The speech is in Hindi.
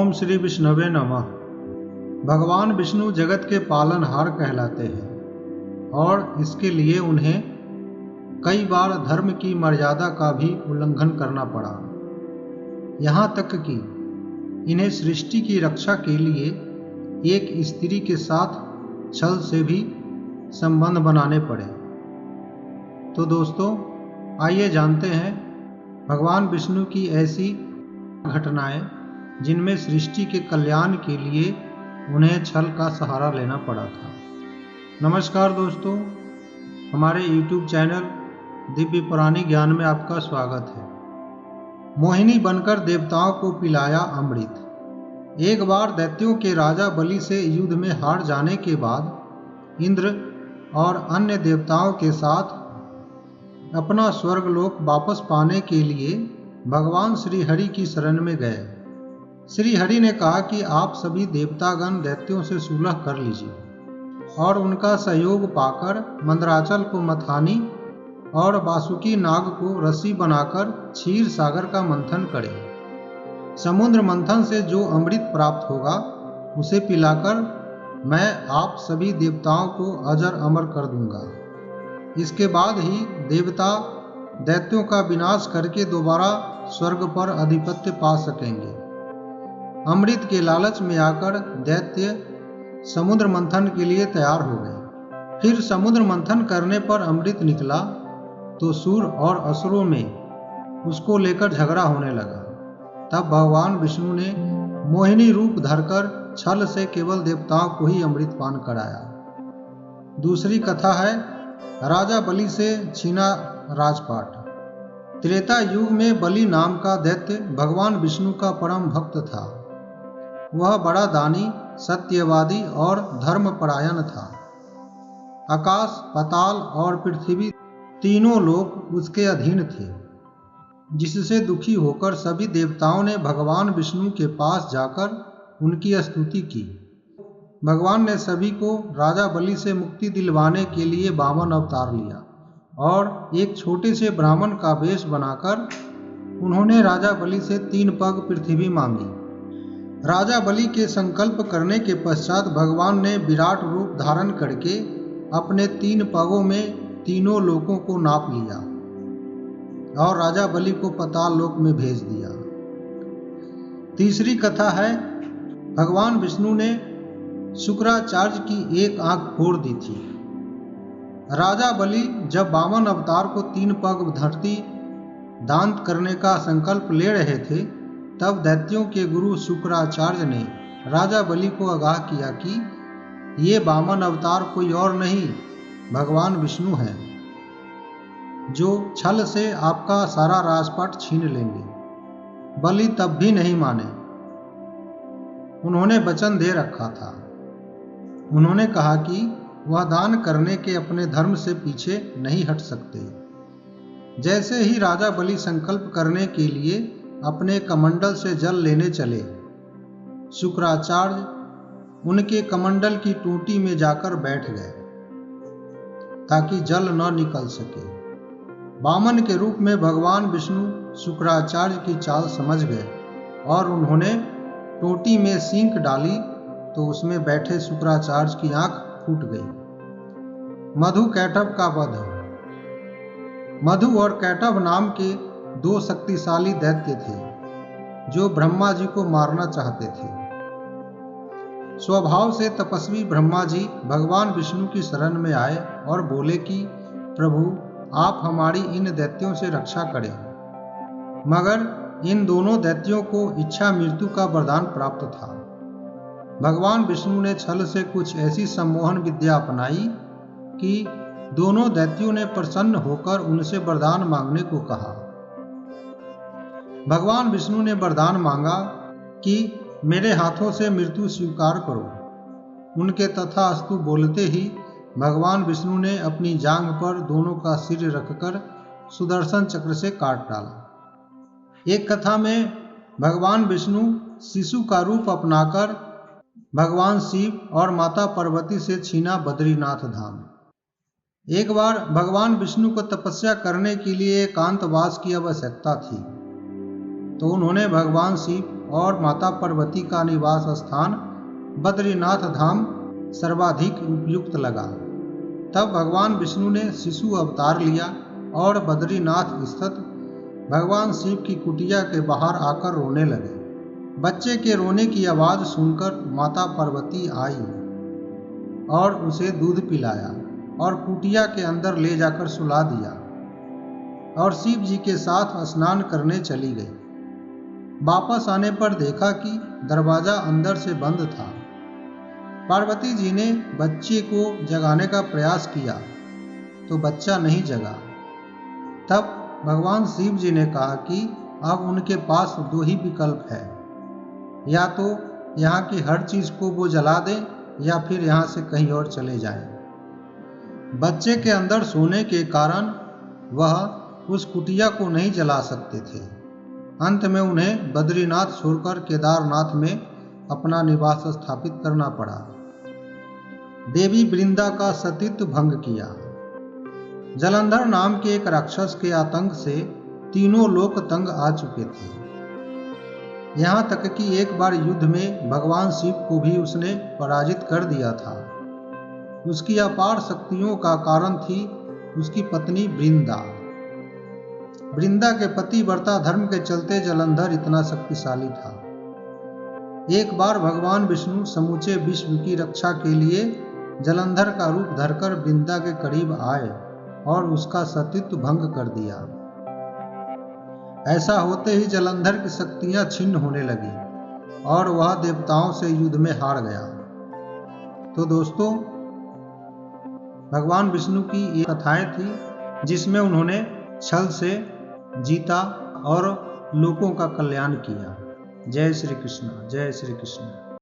ओम श्री विष्णवे नमः। भगवान विष्णु जगत के पालनहार कहलाते हैं और इसके लिए उन्हें कई बार धर्म की मर्यादा का भी उल्लंघन करना पड़ा। यहाँ तक कि इन्हें सृष्टि की रक्षा के लिए एक स्त्री के साथ छल से भी संबंध बनाने पड़े। तो दोस्तों, आइए जानते हैं भगवान विष्णु की ऐसी घटनाएं जिनमें सृष्टि के कल्याण के लिए उन्हें छल का सहारा लेना पड़ा था। नमस्कार दोस्तों, हमारे YouTube चैनल दिव्य पुराणी ज्ञान में आपका स्वागत है। मोहिनी बनकर देवताओं को पिलाया अमृत। एक बार दैत्यों के राजा बलि से युद्ध में हार जाने के बाद इंद्र और अन्य देवताओं के साथ अपना स्वर्गलोक वापस पाने के लिए भगवान श्री हरि की शरण में गए। श्री हरि ने कहा कि आप सभी देवतागण दैत्यों से सुलह कर लीजिए और उनका सहयोग पाकर मंदराचल को मथानी और वासुकी नाग को रस्सी बनाकर क्षीर सागर का मंथन करें। समुद्र मंथन से जो अमृत प्राप्त होगा उसे पिलाकर मैं आप सभी देवताओं को अजर अमर कर दूंगा। इसके बाद ही देवता दैत्यों का विनाश करके दोबारा स्वर्ग पर आधिपत्य पा सकेंगे। अमृत के लालच में आकर दैत्य समुद्र मंथन के लिए तैयार हो गए। फिर समुद्र मंथन करने पर अमृत निकला तो सुर और असुरों में उसको लेकर झगड़ा होने लगा। तब भगवान विष्णु ने मोहिनी रूप धरकर छल से केवल देवताओं को ही अमृत पान कराया। दूसरी कथा है राजा बलि से छीना राजपाट। त्रेता युग में बलि नाम का दैत्य भगवान विष्णु का परम भक्त था। वह बड़ा दानी, सत्यवादी और धर्मपरायण था। आकाश, पाताल और पृथ्वी तीनों लोक उसके अधीन थे, जिससे दुखी होकर सभी देवताओं ने भगवान विष्णु के पास जाकर उनकी स्तुति की। भगवान ने सभी को राजा बलि से मुक्ति दिलवाने के लिए वामन अवतार लिया और एक छोटे से ब्राह्मण का वेश बनाकर उन्होंने राजा बलि से 3 पग पृथ्वी मांगी। राजा बलि के संकल्प करने के पश्चात भगवान ने विराट रूप धारण करके अपने 3 पगों में तीनों लोकों को नाप लिया और राजा बलि को पाताल लोक में भेज दिया। तीसरी कथा है भगवान विष्णु ने शुक्राचार्य की एक आंख फोड़ दी थी। राजा बलि जब वामन अवतार को 3 पग धरती दान करने का संकल्प ले रहे थे, तब दैत्यों के गुरु शुक्राचार्य ने राजा बलि को आगाह किया कि ये वामन अवतार कोई और नहीं, भगवान विष्णु हैं, जो छल से आपका सारा राजपाट छीन लेंगे। बलि तब भी नहीं माने। उन्होंने वचन दे रखा था। उन्होंने कहा कि वह दान करने के अपने धर्म से पीछे नहीं हट सकते। जैसे ही राजा बलि संकल्प करने के लिए अपने कमंडल से जल लेने चले, शुक्राचार्य उनके कमंडल की टूटी में जाकर बैठ गए ताकि जल न निकल सके। वामन के रूप में भगवान विष्णु शुक्राचार्य की चाल समझ गए और उन्होंने टोटी में सींक डाली तो उसमें बैठे शुक्राचार्य की आंख फूट गई। मधु कैटभ का वध। मधु और कैटभ नाम के 2 शक्तिशाली दैत्य थे जो ब्रह्मा जी को मारना चाहते थे। स्वभाव से तपस्वी ब्रह्मा जी भगवान विष्णु की शरण में आए और बोले कि प्रभु, आप हमारी इन दैत्यों से रक्षा करें। मगर इन दोनों दैत्यों को इच्छा मृत्यु का वरदान प्राप्त था। भगवान विष्णु ने छल से कुछ ऐसी सम्मोहन विद्या अपनाई कि दोनों दैत्यों ने प्रसन्न होकर उनसे वरदान मांगने को कहा। भगवान विष्णु ने वरदान मांगा कि मेरे हाथों से मृत्यु स्वीकार करो। उनके तथास्तु बोलते ही भगवान विष्णु ने अपनी जांघ पर दोनों का सिर रखकर सुदर्शन चक्र से काट डाला। एक कथा में भगवान विष्णु शिशु का रूप अपनाकर भगवान शिव और माता पार्वती से छीना बद्रीनाथ धाम। एक बार भगवान विष्णु को तपस्या करने के लिए एकांतवास की आवश्यकता थी, तो उन्होंने भगवान शिव और माता पार्वती का निवास स्थान बद्रीनाथ धाम सर्वाधिक उपयुक्त लगा। तब भगवान विष्णु ने शिशु अवतार लिया और बद्रीनाथ स्थित भगवान शिव की कुटिया के बाहर आकर रोने लगे। बच्चे के रोने की आवाज़ सुनकर माता पार्वती आई और उसे दूध पिलाया और कुटिया के अंदर ले जाकर सुला दिया और शिव जी के साथ स्नान करने चली गई। वापस आने पर देखा कि दरवाजा अंदर से बंद था। पार्वती जी ने बच्चे को जगाने का प्रयास किया तो बच्चा नहीं जगा। तब भगवान शिव जी ने कहा कि अब उनके पास दो ही विकल्प है, या तो यहाँ की हर चीज़ को वो जला दें या फिर यहाँ से कहीं और चले जाएं। बच्चे के अंदर सोने के कारण वह उस कुटिया को नहीं जला सकते थे। अंत में उन्हें बद्रीनाथ छोड़कर केदारनाथ में अपना निवास स्थापित करना पड़ा। देवी वृंदा का सतीत्व भंग किया। जलंधर नाम के एक राक्षस के आतंक से तीनों लोक तंग आ चुके थे। यहाँ तक कि एक बार युद्ध में भगवान शिव को भी उसने पराजित कर दिया था। उसकी अपार शक्तियों का कारण थी उसकी पत्नी वृंदा। वृंदा के पतिव्रता धर्म के चलते जलंधर इतना शक्तिशाली था। एक बार भगवान विष्णु समूचे विश्व की रक्षा के लिए जलंधर का रूप धरकर वृंदा के करीब आए और उसका सतीत्व भंग कर दिया। ऐसा होते ही जलंधर की शक्तियां छिन्न होने लगी और वह देवताओं से युद्ध में हार गया। तो दोस्तों, भगवान विष्णु की ये कथाएं थी जिसमें उन्होंने छल से जीता और लोगों का कल्याण किया। जय श्री कृष्ण, जय श्री कृष्ण।